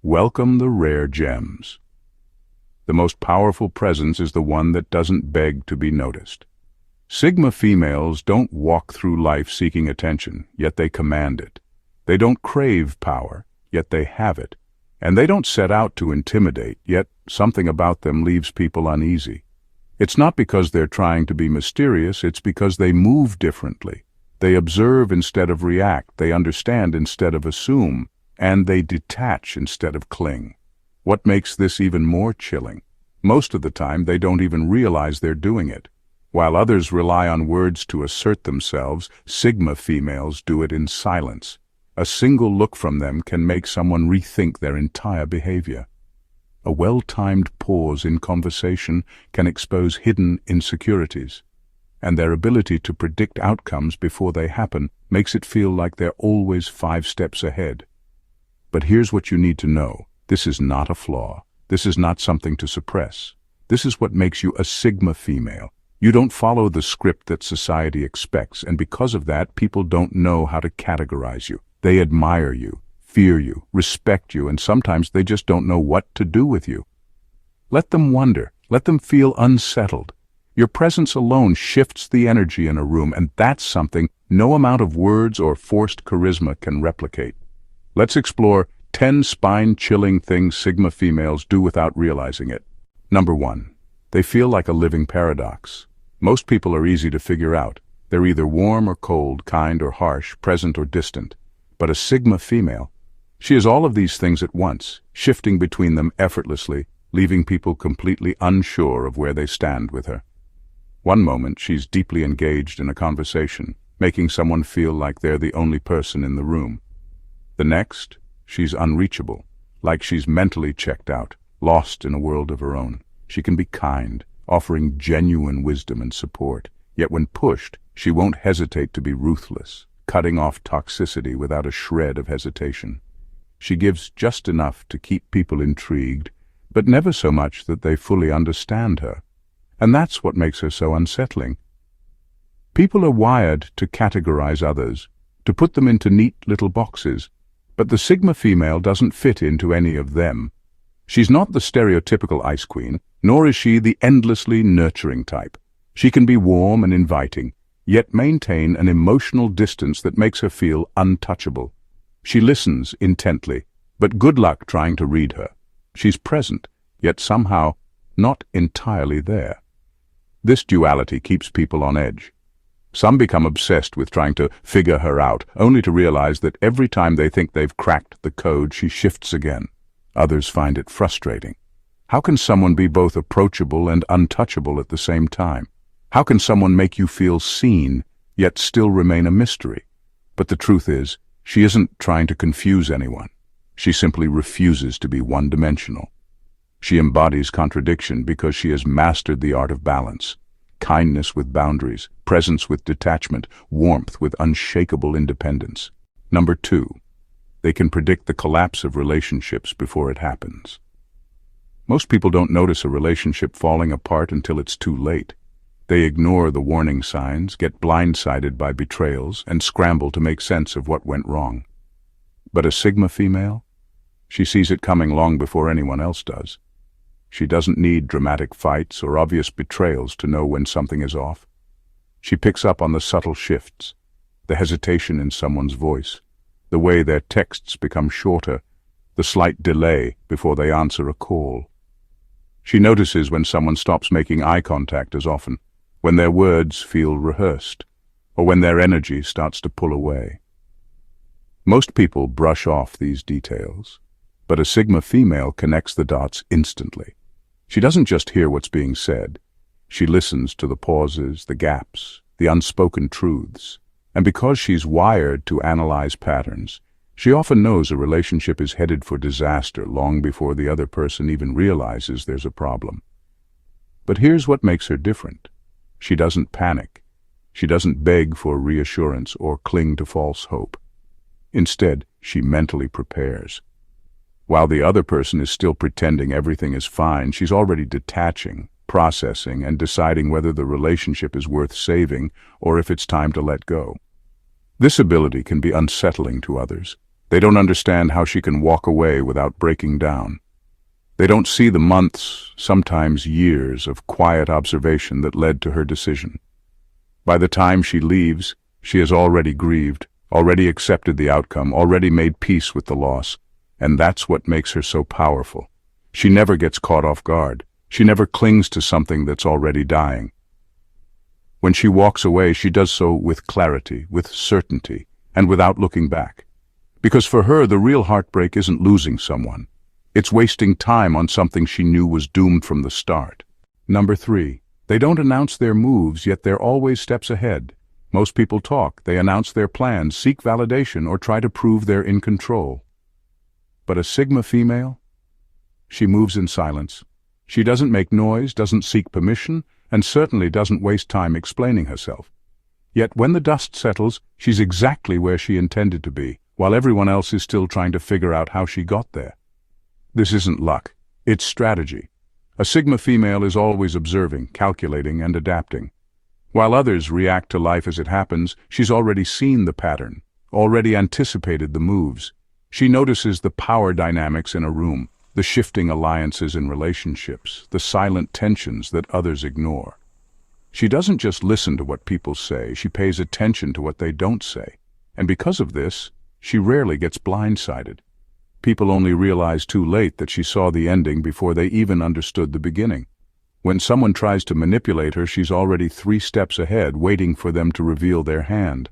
Welcome the rare gems. The most powerful presence is the one that doesn't beg to be noticed. Sigma females don't walk through life seeking attention, yet they command it. They don't crave power, yet they have it. And they don't set out to intimidate, yet something about them leaves people uneasy. It's not because they're trying to be mysterious, it's because they move differently. They observe instead of react, they understand instead of assume, and they detach instead of cling. What makes this even more chilling? Most of the time, they don't even realize they're doing it. While others rely on words to assert themselves, Sigma females do it in silence. A single look from them can make someone rethink their entire behavior. A well-timed pause in conversation can expose hidden insecurities, and their ability to predict outcomes before they happen makes it feel like they're always 5 steps ahead. But here's what you need to know. This is not a flaw. This is not something to suppress. This is what makes you a Sigma female. You don't follow the script that society expects, and because of that, people don't know how to categorize you. They admire you, fear you, respect you, and sometimes they just don't know what to do with you. Let them wonder. Let them feel unsettled. Your presence alone shifts the energy in a room, and that's something no amount of words or forced charisma can replicate. Let's explore 10 spine-chilling things Sigma females do without realizing it. Number 1. They feel like a living paradox. Most people are easy to figure out. They're either warm or cold, kind or harsh, present or distant. But a Sigma female, she is all of these things at once, shifting between them effortlessly, leaving people completely unsure of where they stand with her. One moment, she's deeply engaged in a conversation, making someone feel like they're the only person in the room. The next, she's unreachable, like she's mentally checked out, lost in a world of her own. She can be kind, offering genuine wisdom and support, yet when pushed, she won't hesitate to be ruthless, cutting off toxicity without a shred of hesitation. She gives just enough to keep people intrigued, but never so much that they fully understand her. And that's what makes her so unsettling. People are wired to categorize others, to put them into neat little boxes, but the Sigma female doesn't fit into any of them. She's not the stereotypical ice queen, nor is she the endlessly nurturing type. She can be warm and inviting, yet maintain an emotional distance that makes her feel untouchable. She listens intently, but good luck trying to read her. She's present, yet somehow not entirely there. This duality keeps people on edge. Some become obsessed with trying to figure her out, only to realize that every time they think they've cracked the code, she shifts again. Others find it frustrating. How can someone be both approachable and untouchable at the same time? How can someone make you feel seen, yet still remain a mystery? But the truth is, she isn't trying to confuse anyone. She simply refuses to be one-dimensional. She embodies contradiction because she has mastered the art of balance. Kindness with boundaries, presence with detachment, warmth with unshakable independence. Number 2. They can predict the collapse of relationships before it happens. Most people don't notice a relationship falling apart until it's too late. They ignore the warning signs, get blindsided by betrayals, and scramble to make sense of what went wrong. But a Sigma female? She sees it coming long before anyone else does. She doesn't need dramatic fights or obvious betrayals to know when something is off. She picks up on the subtle shifts, the hesitation in someone's voice, the way their texts become shorter, the slight delay before they answer a call. She notices when someone stops making eye contact as often, when their words feel rehearsed, or when their energy starts to pull away. Most people brush off these details, but a Sigma female connects the dots instantly. She doesn't just hear what's being said. She listens to the pauses, the gaps, the unspoken truths. And because she's wired to analyze patterns, she often knows a relationship is headed for disaster long before the other person even realizes there's a problem. But here's what makes her different. She doesn't panic. She doesn't beg for reassurance or cling to false hope. Instead, she mentally prepares. While the other person is still pretending everything is fine, she's already detaching, processing, and deciding whether the relationship is worth saving or if it's time to let go. This ability can be unsettling to others. They don't understand how she can walk away without breaking down. They don't see the months, sometimes years, of quiet observation that led to her decision. By the time she leaves, she has already grieved, already accepted the outcome, already made peace with the loss. And that's what makes her so powerful. She never gets caught off guard. She never clings to something that's already dying. When she walks away, she does so with clarity, with certainty, and without looking back. Because for her, the real heartbreak isn't losing someone. It's wasting time on something she knew was doomed from the start. Number 3. They don't announce their moves, yet they're always steps ahead. Most people talk, they announce their plans, seek validation, or try to prove they're in control. But a Sigma female? She moves in silence. She doesn't make noise, doesn't seek permission, and certainly doesn't waste time explaining herself. Yet when the dust settles, she's exactly where she intended to be, while everyone else is still trying to figure out how she got there. This isn't luck, it's strategy. A Sigma female is always observing, calculating, and adapting. While others react to life as it happens, she's already seen the pattern, already anticipated the moves. She notices the power dynamics in a room, the shifting alliances in relationships, the silent tensions that others ignore. She doesn't just listen to what people say, she pays attention to what they don't say. And because of this, she rarely gets blindsided. People only realize too late that she saw the ending before they even understood the beginning. When someone tries to manipulate her, she's already 3 steps ahead, waiting for them to reveal their hand.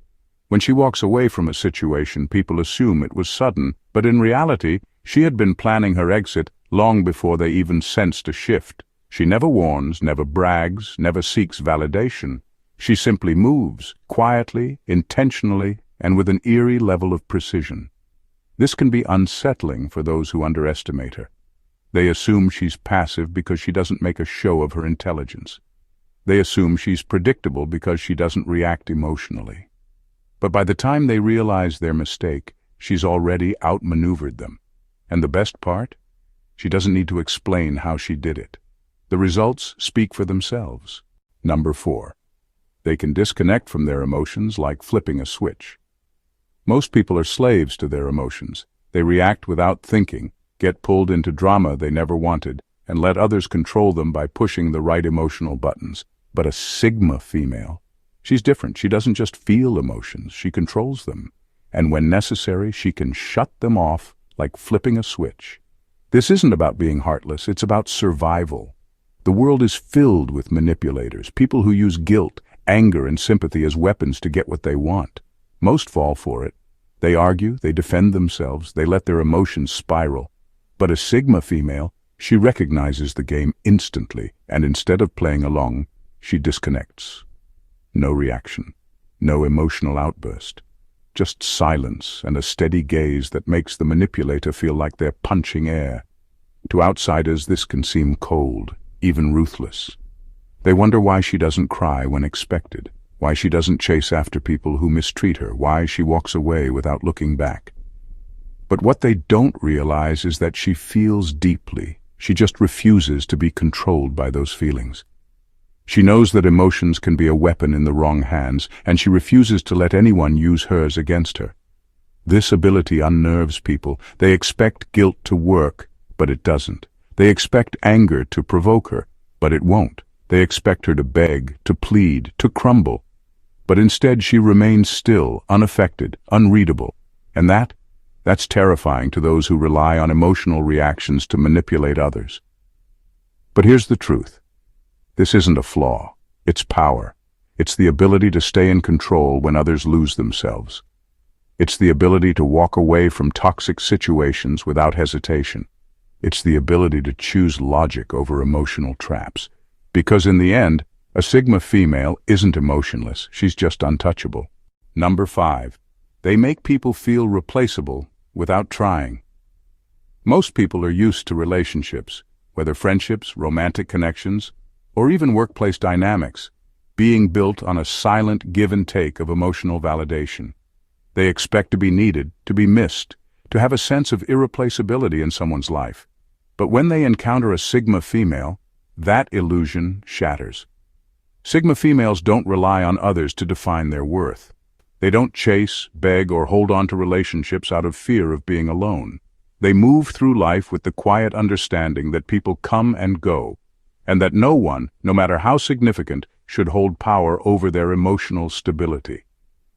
When she walks away from a situation, people assume it was sudden, but in reality, she had been planning her exit long before they even sensed a shift. She never warns, never brags, never seeks validation. She simply moves, quietly, intentionally, and with an eerie level of precision. This can be unsettling for those who underestimate her. They assume she's passive because she doesn't make a show of her intelligence. They assume she's predictable because she doesn't react emotionally. But by the time they realize their mistake, she's already outmaneuvered them. And the best part? She doesn't need to explain how she did it. The results speak for themselves. Number 4. They can disconnect from their emotions like flipping a switch. Most people are slaves to their emotions. They react without thinking, get pulled into drama they never wanted, and let others control them by pushing the right emotional buttons. But a Sigma female, she's different. She doesn't just feel emotions, she controls them. And when necessary, she can shut them off like flipping a switch. This isn't about being heartless, it's about survival. The world is filled with manipulators, people who use guilt, anger, and sympathy as weapons to get what they want. Most fall for it. They argue, they defend themselves, they let their emotions spiral. But a Sigma female, she recognizes the game instantly, and instead of playing along, she disconnects. No reaction, no emotional outburst. Just silence and a steady gaze that makes the manipulator feel like they're punching air. To outsiders, this can seem cold, even ruthless. They wonder why she doesn't cry when expected, why she doesn't chase after people who mistreat her, why she walks away without looking back. But what they don't realize is that she feels deeply. She just refuses to be controlled by those feelings. She knows that emotions can be a weapon in the wrong hands, and she refuses to let anyone use hers against her. This ability unnerves people. They expect guilt to work, but it doesn't. They expect anger to provoke her, but it won't. They expect her to beg, to plead, to crumble. But instead she remains still, unaffected, unreadable. And that's terrifying to those who rely on emotional reactions to manipulate others. But here's the truth. This isn't a flaw. It's power. It's the ability to stay in control when others lose themselves. It's the ability to walk away from toxic situations without hesitation. It's the ability to choose logic over emotional traps. Because in the end, a Sigma female isn't emotionless, she's just untouchable. Number 5. They make people feel replaceable without trying. Most people are used to relationships, whether friendships, romantic connections, or even workplace dynamics, being built on a silent give and take of emotional validation. They expect to be needed, to be missed, to have a sense of irreplaceability in someone's life. But when they encounter a Sigma female, that illusion shatters. Sigma females don't rely on others to define their worth. They don't chase, beg, or hold on to relationships out of fear of being alone. They move through life with the quiet understanding that people come and go, and that no one, no matter how significant, should hold power over their emotional stability.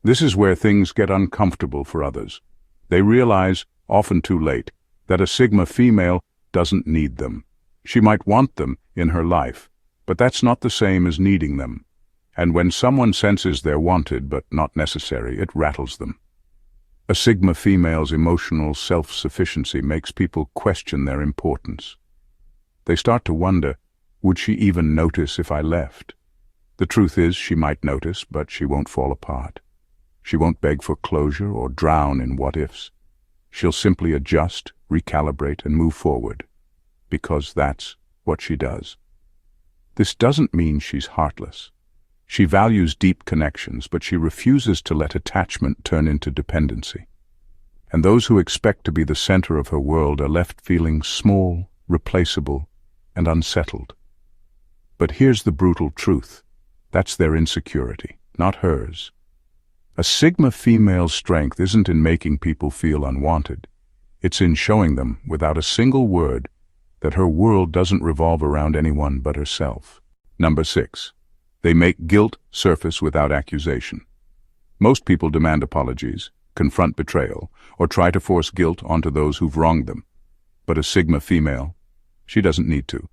This is where things get uncomfortable for others. They realize, often too late, that a Sigma female doesn't need them. She might want them in her life, but that's not the same as needing them. And when someone senses they're wanted but not necessary, it rattles them. A Sigma female's emotional self-sufficiency makes people question their importance. They start to wonder, would she even notice if I left? The truth is, she might notice, but she won't fall apart. She won't beg for closure or drown in what-ifs. She'll simply adjust, recalibrate, and move forward, because that's what she does. This doesn't mean she's heartless. She values deep connections, but she refuses to let attachment turn into dependency. And those who expect to be the center of her world are left feeling small, replaceable, and unsettled. But here's the brutal truth. That's their insecurity, not hers. A Sigma female's strength isn't in making people feel unwanted. It's in showing them, without a single word, that her world doesn't revolve around anyone but herself. Number 6. They make guilt surface without accusation. Most people demand apologies, confront betrayal, or try to force guilt onto those who've wronged them. But a Sigma female, she doesn't need to.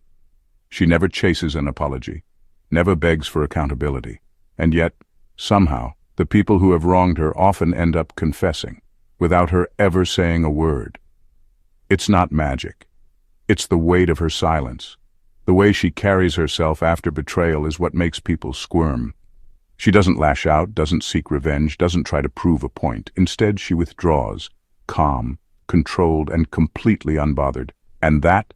She never chases an apology, never begs for accountability. And yet, somehow, the people who have wronged her often end up confessing, without her ever saying a word. It's not magic. It's the weight of her silence. The way she carries herself after betrayal is what makes people squirm. She doesn't lash out, doesn't seek revenge, doesn't try to prove a point. Instead, she withdraws, calm, controlled, and completely unbothered. And that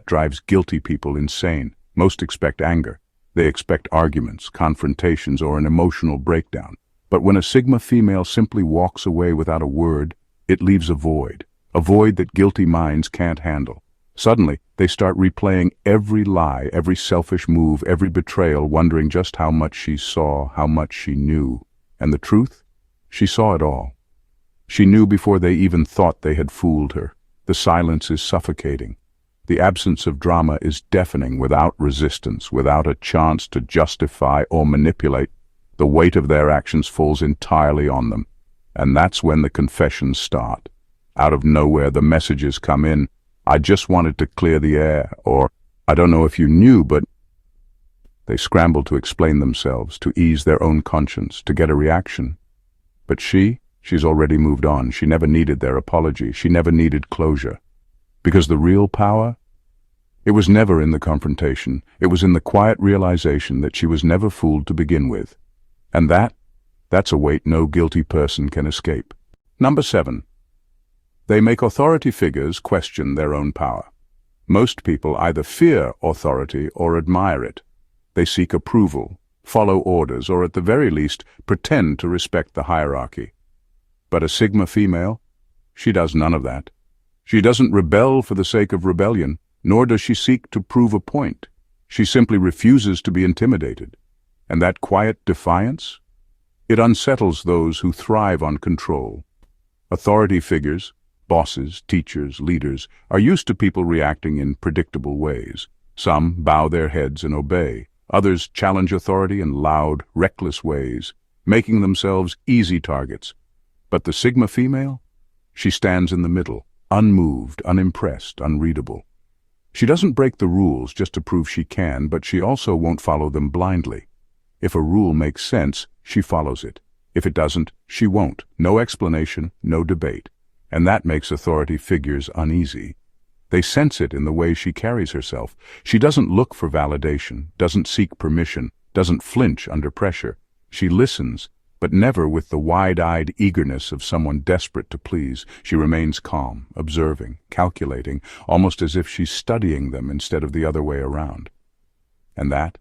drives guilty people insane. Most expect anger. They expect arguments, confrontations, or an emotional breakdown. But when a Sigma female simply walks away without a word, it leaves a void that guilty minds can't handle. Suddenly, they start replaying every lie, every selfish move, every betrayal, wondering just how much she saw, how much she knew. And the truth? She saw it all. She knew before they even thought they had fooled her. The silence is suffocating. The absence of drama is deafening. Without resistance, without a chance to justify or manipulate, the weight of their actions falls entirely on them. And that's when the confessions start. Out of nowhere, the messages come in. I just wanted to clear the air, or I don't know if you knew, but they scramble to explain themselves, to ease their own conscience, to get a reaction. But she's already moved on. She never needed their apology. She never needed closure. Because the real power? It was never in the confrontation. It was in the quiet realization that she was never fooled to begin with. And that's a weight no guilty person can escape. Number 7. They make authority figures question their own power. Most people either fear authority or admire it. They seek approval, follow orders, or at the very least, pretend to respect the hierarchy. But a Sigma female? She does none of that. She doesn't rebel for the sake of rebellion, nor does she seek to prove a point. She simply refuses to be intimidated. And that quiet defiance? It unsettles those who thrive on control. Authority figures, bosses, teachers, leaders, are used to people reacting in predictable ways. Some bow their heads and obey. Others challenge authority in loud, reckless ways, making themselves easy targets. But the Sigma female? She stands in the middle, unmoved, unimpressed, unreadable. She doesn't break the rules just to prove she can, but she also won't follow them blindly. If a rule makes sense, she follows it. If it doesn't, she won't. No explanation, no debate. And that makes authority figures uneasy. They sense it in the way she carries herself. She doesn't look for validation, doesn't seek permission, doesn't flinch under pressure. She listens, but never with the wide-eyed eagerness of someone desperate to please. She remains calm, observing, calculating, almost as if she's studying them instead of the other way around. And that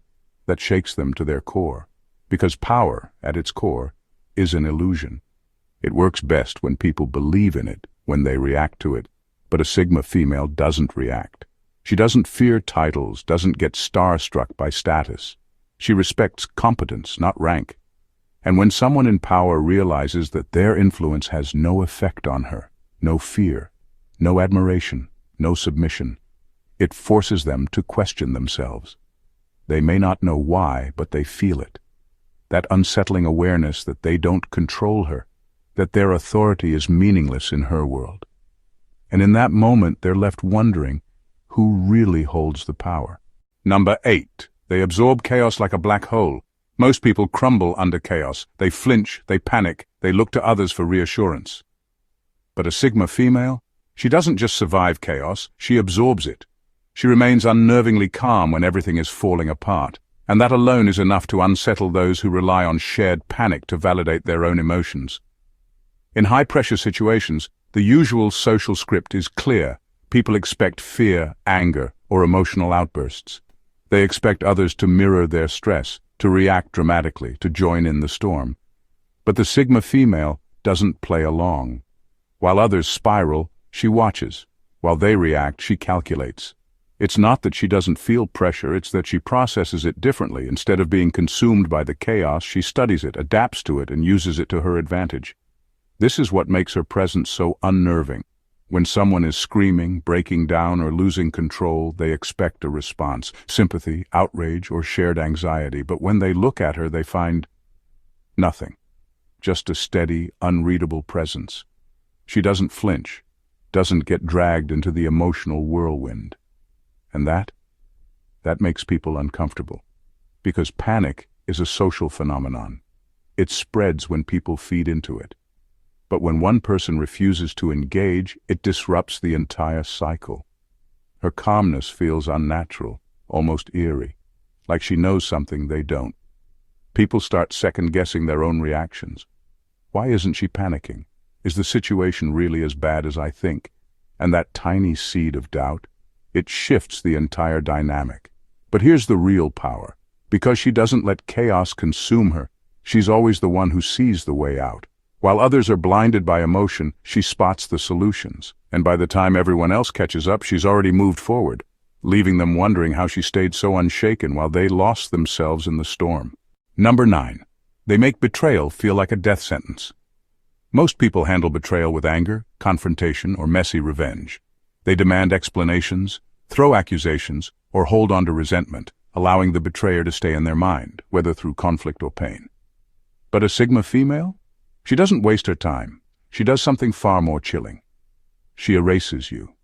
shakes them to their core, because power, at its core, is an illusion. It works best when people believe in it, when they react to it. But a Sigma female doesn't react. She doesn't fear titles, doesn't get starstruck by status. She respects competence, not rank. And when someone in power realizes that their influence has no effect on her, no fear, no admiration, no submission, it forces them to question themselves. They may not know why, but they feel it. That unsettling awareness that they don't control her, that their authority is meaningless in her world. And in that moment, they're left wondering who really holds the power. Number 8. They absorb chaos like a black hole. Most people crumble under chaos. They flinch, they panic, they look to others for reassurance. But a Sigma female? She doesn't just survive chaos, she absorbs it. She remains unnervingly calm when everything is falling apart, and that alone is enough to unsettle those who rely on shared panic to validate their own emotions. In high-pressure situations, the usual social script is clear. People expect fear, anger, or emotional outbursts. They expect others to mirror their stress, to react dramatically, to join in the storm. But the Sigma female doesn't play along. While others spiral, she watches. While they react, she calculates. It's not that she doesn't feel pressure, it's that she processes it differently. Instead of being consumed by the chaos, she studies it, adapts to it, and uses it to her advantage. This is what makes her presence so unnerving. When someone is screaming, breaking down, or losing control, they expect a response, sympathy, outrage, or shared anxiety. But when they look at her, they find nothing. Just a steady, unreadable presence. She doesn't flinch, doesn't get dragged into the emotional whirlwind. And that makes people uncomfortable. Because panic is a social phenomenon. It spreads when people feed into it. But when one person refuses to engage, it disrupts the entire cycle. Her calmness feels unnatural, almost eerie, like she knows something they don't. People start second-guessing their own reactions. Why isn't she panicking? Is the situation really as bad as I think? And that tiny seed of doubt, it shifts the entire dynamic. But here's the real power. Because she doesn't let chaos consume her, she's always the one who sees the way out. While others are blinded by emotion, she spots the solutions. And by the time everyone else catches up, she's already moved forward, leaving them wondering how she stayed so unshaken while they lost themselves in the storm. Number 9. They make betrayal feel like a death sentence. Most people handle betrayal with anger, confrontation, or messy revenge. They demand explanations, throw accusations, or hold on to resentment, allowing the betrayer to stay in their mind, whether through conflict or pain. But a Sigma female? She doesn't waste her time. She does something far more chilling. She erases you.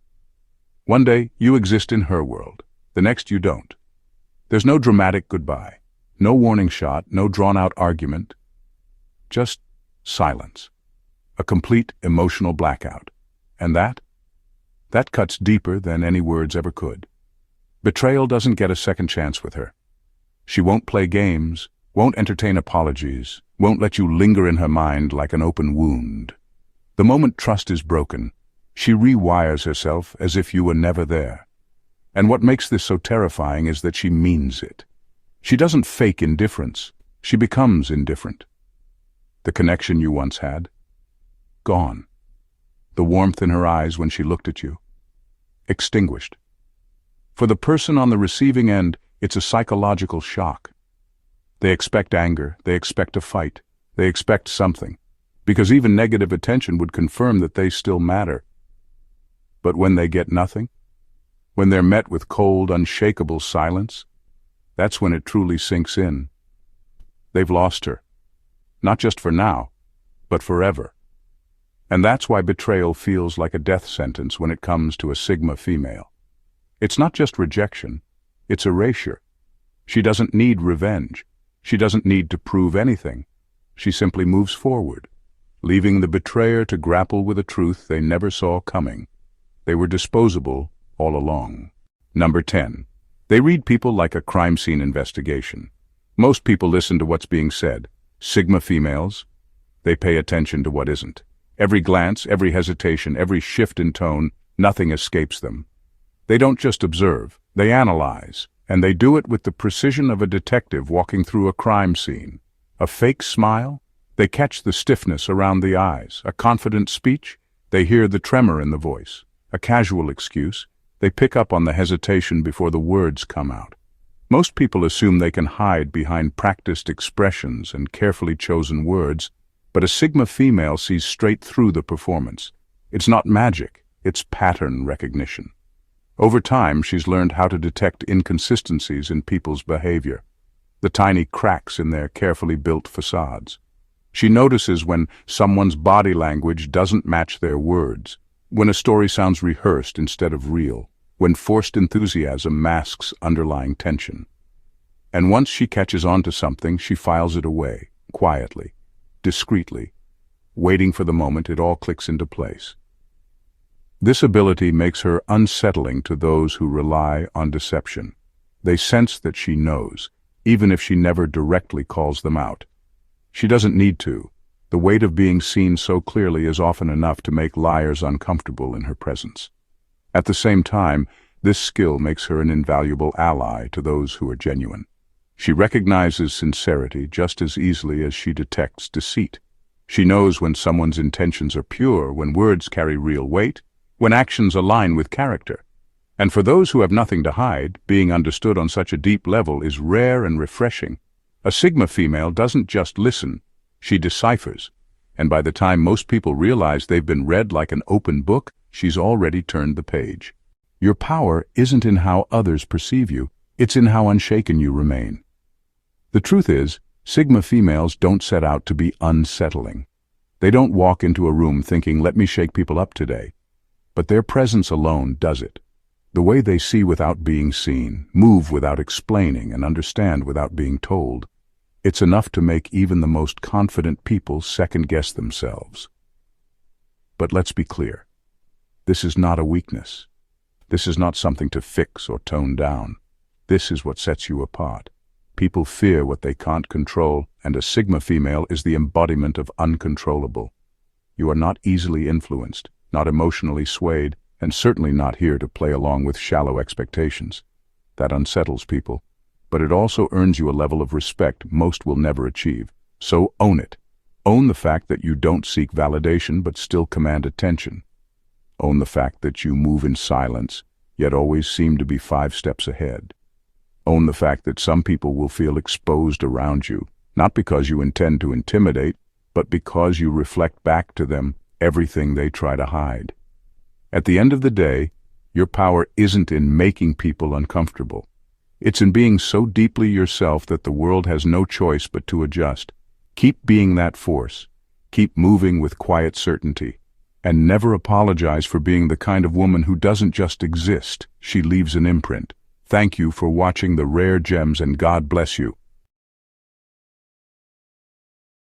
One day, you exist in her world. The next, you don't. There's no dramatic goodbye, no warning shot, no drawn-out argument. Just silence. A complete emotional blackout. And that cuts deeper than any words ever could. Betrayal doesn't get a second chance with her. She won't play games, won't entertain apologies, won't let you linger in her mind like an open wound. The moment trust is broken, she rewires herself as if you were never there. And what makes this so terrifying is that she means it. She doesn't fake indifference, she becomes indifferent. The connection you once had, gone. The warmth in her eyes when she looked at you, extinguished. For the person on the receiving end, it's a psychological shock. They expect anger, they expect a fight, they expect something, because even negative attention would confirm that they still matter. But when they get nothing, when they're met with cold, unshakable silence, that's when it truly sinks in. They've lost her, not just for now, but forever. And that's why betrayal feels like a death sentence when it comes to a Sigma female. It's not just rejection, it's erasure. She doesn't need revenge. She doesn't need to prove anything. She simply moves forward, leaving the betrayer to grapple with a truth they never saw coming. They were disposable all along. Number 10. They read people like a crime scene investigation. Most people listen to what's being said. Sigma females, they pay attention to what isn't. Every glance, every hesitation, every shift in tone, nothing escapes them. They don't just observe, they analyze. And they do it with the precision of a detective walking through a crime scene. A fake smile? They catch the stiffness around the eyes. A confident speech? They hear the tremor in the voice. A casual excuse? They pick up on the hesitation before the words come out. Most people assume they can hide behind practiced expressions and carefully chosen words, but a Sigma female sees straight through the performance. It's not magic, it's pattern recognition. Over time, she's learned how to detect inconsistencies in people's behavior, the tiny cracks in their carefully built facades. She notices when someone's body language doesn't match their words, when a story sounds rehearsed instead of real, when forced enthusiasm masks underlying tension. And once she catches on to something, she files it away, quietly, discreetly, waiting for the moment it all clicks into place. This ability makes her unsettling to those who rely on deception. They sense that she knows, even if she never directly calls them out. She doesn't need to. The weight of being seen so clearly is often enough to make liars uncomfortable in her presence. At the same time, this skill makes her an invaluable ally to those who are genuine. She recognizes sincerity just as easily as she detects deceit. She knows when someone's intentions are pure, when words carry real weight, when actions align with character. And for those who have nothing to hide, being understood on such a deep level is rare and refreshing. A Sigma female doesn't just listen, she deciphers. And by the time most people realize they've been read like an open book, she's already turned the page. Your power isn't in how others perceive you, it's in how unshaken you remain. The truth is, Sigma females don't set out to be unsettling. They don't walk into a room thinking, let me shake people up today. But their presence alone does it. The way they see without being seen, move without explaining, and understand without being told. It's enough to make even the most confident people second-guess themselves. But let's be clear. This is not a weakness. This is not something to fix or tone down. This is what sets you apart. People fear what they can't control, and a Sigma female is the embodiment of uncontrollable. You are not easily influenced, not emotionally swayed, and certainly not here to play along with shallow expectations. That unsettles people. But it also earns you a level of respect most will never achieve. So own it. Own the fact that you don't seek validation but still command attention. Own the fact that you move in silence, yet always seem to be 5 steps ahead. Own the fact that some people will feel exposed around you, not because you intend to intimidate, but because you reflect back to them everything they try to hide. At the end of the day, your power isn't in making people uncomfortable. It's in being so deeply yourself that the world has no choice but to adjust. Keep being that force. Keep moving with quiet certainty. And never apologize for being the kind of woman who doesn't just exist, she leaves an imprint. Thank you for watching the Rare Gems, and God bless you.